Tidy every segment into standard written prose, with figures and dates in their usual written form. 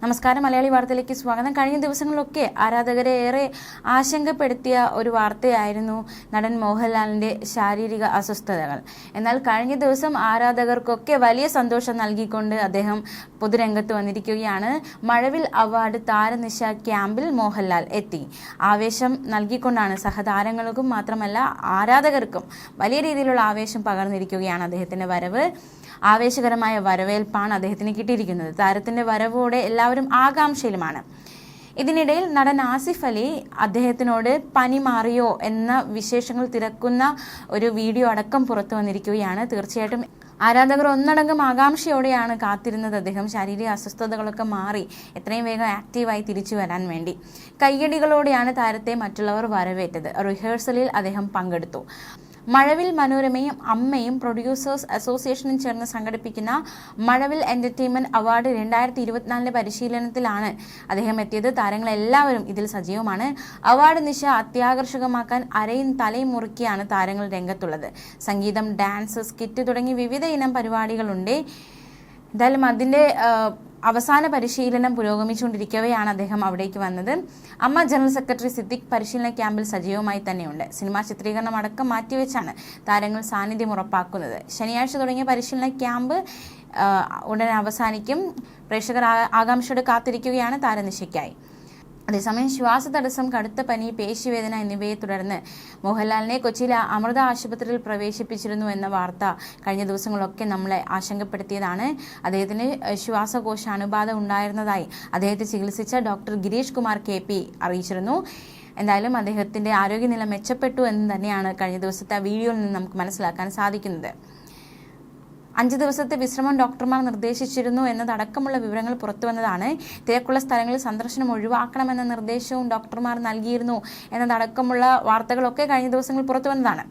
നമസ്കാരം, മലയാളി വാർത്തയിലേക്ക് സ്വാഗതം. കഴിഞ്ഞ ദിവസങ്ങളിലൊക്കെ ആരാധകരെ ഏറെ ആശങ്കപ്പെടുത്തിയ ഒരു വാർത്തയായിരുന്നു നടൻ മോഹൻലാലിന്റെ ശാരീരിക അസ്വസ്ഥതകൾ. എന്നാൽ കഴിഞ്ഞ ദിവസം ആരാധകർക്കൊക്കെ വലിയ സന്തോഷം നൽകിക്കൊണ്ട് അദ്ദേഹം പൊതുരംഗത്ത് വന്നിരിക്കുകയാണ്. മഴവിൽ അവാർഡ് താരനിശ ക്യാമ്പിൽ മോഹൻലാൽ എത്തി. ആവേശം നൽകിക്കൊണ്ടാണ് സഹതാരങ്ങൾക്കും മാത്രമല്ല ആരാധകർക്കും വലിയ രീതിയിലുള്ള ആവേശം പകർന്നിരിക്കുകയാണ് അദ്ദേഹത്തിന്റെ വരവ്. ആവേശകരമായ വരവേൽപ്പാണ് അദ്ദേഹത്തിന് കിട്ടിയിരിക്കുന്നത്. താരത്തിന്റെ വരവോടെ എല്ലാവരും ആകാംക്ഷയിലുമാണ്. ഇതിനിടയിൽ നടൻ ആസിഫ് അലി അദ്ദേഹത്തിനോട് പനി മാറിയോ എന്ന വിശേഷങ്ങൾ തിരക്കുന്ന ഒരു വീഡിയോ അടക്കം പുറത്തു വന്നിരിക്കുകയാണ്. തീർച്ചയായിട്ടും ആരാധകർ ഒന്നടങ്കം ആകാംക്ഷയോടെയാണ് കാത്തിരുന്നത് അദ്ദേഹം ശാരീരിക അസ്വസ്ഥതകളൊക്കെ മാറി എത്രയും വേഗം ആക്റ്റീവായി തിരിച്ചു വരാൻ വേണ്ടി. കയ്യടികളോടെയാണ് താരത്തെ മറ്റുള്ളവർ വരവേറ്റത്. റിഹേഴ്സലിൽ അദ്ദേഹം പങ്കെടുത്തു. മഴവിൽ മനോരമയും അമ്മയും പ്രൊഡ്യൂസേഴ്സ് അസോസിയേഷനും ചേർന്ന് സംഘടിപ്പിക്കുന്ന മഴവിൽ എന്റർടൈൻമെന്റ് അവാർഡ് 2024 പരിശീലനത്തിലാണ് അദ്ദേഹം എത്തിയത്. താരങ്ങളെല്ലാവരും ഇതിൽ സജീവമാണ്. അവാർഡ് നിശ അത്യാകർഷകമാക്കാൻ അരയും തലയും മുറുക്കിയാണ് താരങ്ങൾ രംഗത്തുള്ളത്. സംഗീതം, ഡാൻസ്, സ്കിറ്റ് തുടങ്ങി വിവിധ ഇനം പരിപാടികളുണ്ട്. എന്തായാലും അതിൻ്റെ അവസാന പരിശീലനം പുരോഗമിച്ചുകൊണ്ടിരിക്കവെയാണ് അദ്ദേഹം അവിടേക്ക് വന്നത്. അമ്മ ജനറൽ സെക്രട്ടറി സിദ്ദിഖ് പരിശീലന ക്യാമ്പിൽ സജീവമായി തന്നെയുണ്ട്. സിനിമാ ചിത്രീകരണം അടക്കം മാറ്റിവെച്ചാണ് താരങ്ങൾ സാന്നിധ്യം ഉറപ്പാക്കുന്നത്. ശനിയാഴ്ച തുടങ്ങിയ പരിശീലന ക്യാമ്പ് ഉടൻ അവസാനിക്കും. പ്രേക്ഷകർ ആകാംക്ഷയോടെ കാത്തിരിക്കുകയാണ് താരനിശയ്ക്കായി. അതേസമയം ശ്വാസതടസ്സം, കടുത്ത പനി, പേശിവേദന എന്നിവയെ തുടർന്ന് മോഹൻലാലിനെ കൊച്ചിയിലെ അമൃത ആശുപത്രിയിൽ പ്രവേശിപ്പിച്ചിരുന്നു എന്ന വാർത്ത കഴിഞ്ഞ ദിവസങ്ങളൊക്കെ നമ്മളെ ആശങ്കപ്പെടുത്തിയതാണ്. അദ്ദേഹത്തിന് ശ്വാസകോശ അണുബാധ ഉണ്ടായിരുന്നതായി അദ്ദേഹത്തെ ചികിത്സിച്ച ഡോക്ടർ ഗിരീഷ് കുമാർ KP അറിയിച്ചിരുന്നു. എന്തായാലും അദ്ദേഹത്തിന്റെ ആരോഗ്യനില മെച്ചപ്പെട്ടു എന്ന് തന്നെയാണ് കഴിഞ്ഞ ദിവസത്തെ വീഡിയോയിൽ നിന്ന് നമുക്ക് മനസ്സിലാക്കാൻ സാധിക്കുന്നത്. 5 ദിവസത്തെ വിശ്രമം ഡോക്ടർമാർ നിർദ്ദേശിച്ചിരുന്നു എന്നതടക്കമുള്ള വിവരങ്ങൾ പുറത്തുവന്നതാണ്. തിരക്കുള്ള സ്ഥലങ്ങളിൽ സന്ദർശനം ഒഴിവാക്കണമെന്ന നിർദ്ദേശവും ഡോക്ടർമാർ നൽകിയിരുന്നു എന്നതടക്കമുള്ള വാർത്തകളൊക്കെ കഴിഞ്ഞ ദിവസങ്ങളിൽ പുറത്തുവന്നതാണ്.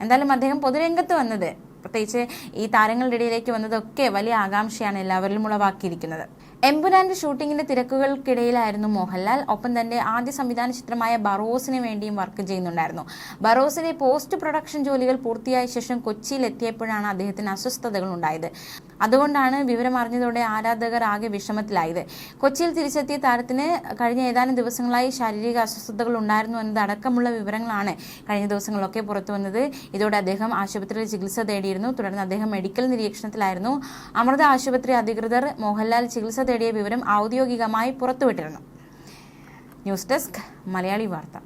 എന്തായാലും അദ്ദേഹം പൊതുരംഗത്ത് വന്നത്, പ്രത്യേകിച്ച് ഈ താരങ്ങളുടെ ഇടയിലേക്ക് വന്നതൊക്കെ വലിയ ആകാംക്ഷയാണ് എല്ലാവരിലും ഉളവാക്കിയിരിക്കുന്നത്. എമ്പുരാന്റെ ഷൂട്ടിങ്ങിന്റെ തിരക്കുകൾക്കിടയിലായിരുന്നു മോഹൻലാൽ. ഒപ്പം തന്റെ ആദ്യ സംവിധാന ചിത്രമായ ബറോസിന് വേണ്ടിയും വർക്ക് ചെയ്യുന്നുണ്ടായിരുന്നു. ബറോസിലെ പോസ്റ്റ് പ്രൊഡക്ഷൻ ജോലികൾ പൂർത്തിയായ ശേഷം കൊച്ചിയിൽ എത്തിയപ്പോഴാണ് അദ്ദേഹത്തിന് അസ്വസ്ഥതകൾ ഉണ്ടായത്. അതുകൊണ്ടാണ് വിവരം അറിഞ്ഞതോടെ ആരാധകർ ആകെ വിഷമത്തിലായത്. കൊച്ചിയിൽ തിരിച്ചെത്തിയ താരത്തിന് കഴിഞ്ഞ ഏതാനും ദിവസങ്ങളായി ശാരീരിക അസ്വസ്ഥതകൾ ഉണ്ടായിരുന്നു എന്നതടക്കമുള്ള വിവരങ്ങളാണ് കഴിഞ്ഞ ദിവസങ്ങളൊക്കെ പുറത്തു വന്നത്. ഇതോടെ അദ്ദേഹം ആശുപത്രിയിൽ ചികിത്സ തേടിയിരുന്നു. തുടർന്ന് അദ്ദേഹം മെഡിക്കൽ നിരീക്ഷണത്തിലായിരുന്നു. അമൃത ആശുപത്രി അധികൃതർ മോഹൻലാൽ ചികിത്സ തേടിയ വിവരം ഔദ്യോഗികമായി പുറത്തുവിട്ടിരുന്നു. ന്യൂസ് ഡെസ്ക്, മലയാളി വാർത്ത.